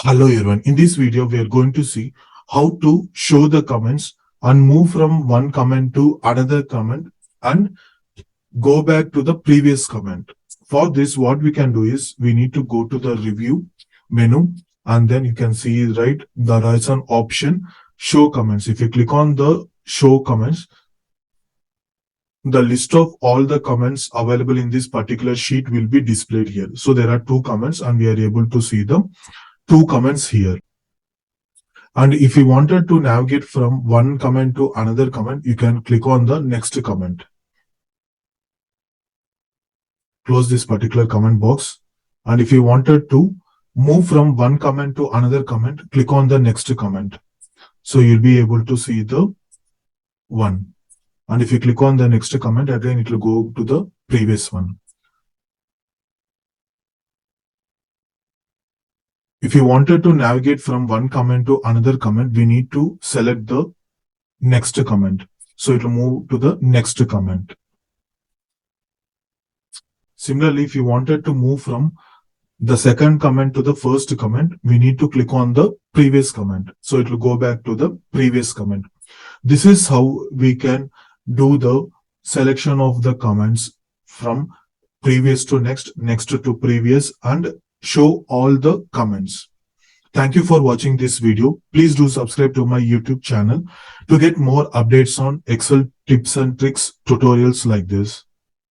Hello everyone. In this video, we are going to see how to show the comments and move from one comment to another comment and go back to the previous comment. For this, what we can do is we need to go to the review menu and then you can see right there is an option show comments. If you click on the show comments, the list of all the comments available in this particular sheet will be displayed here. So there are two comments and we are able to see the two comments here. And if you wanted to navigate from one comment to another comment, you can click on the next comment. Close this particular comment box. And if you wanted to move from one comment to another comment, click on the next comment. So you'll be able to see the one. And if you click on the next comment, again, it will go to the previous one. If you wanted to navigate from one comment to another comment, we need to select the next comment. So it will move to the next comment. Similarly, if you wanted to move from the second comment to the first comment, we need to click on the previous comment. So it will go back to the previous comment. This is how we can do the selection of the comments from previous to next, next to previous, and show all the comments. Thank you for watching this video. Please do subscribe to my YouTube channel to get more updates on Excel tips and tricks tutorials like this.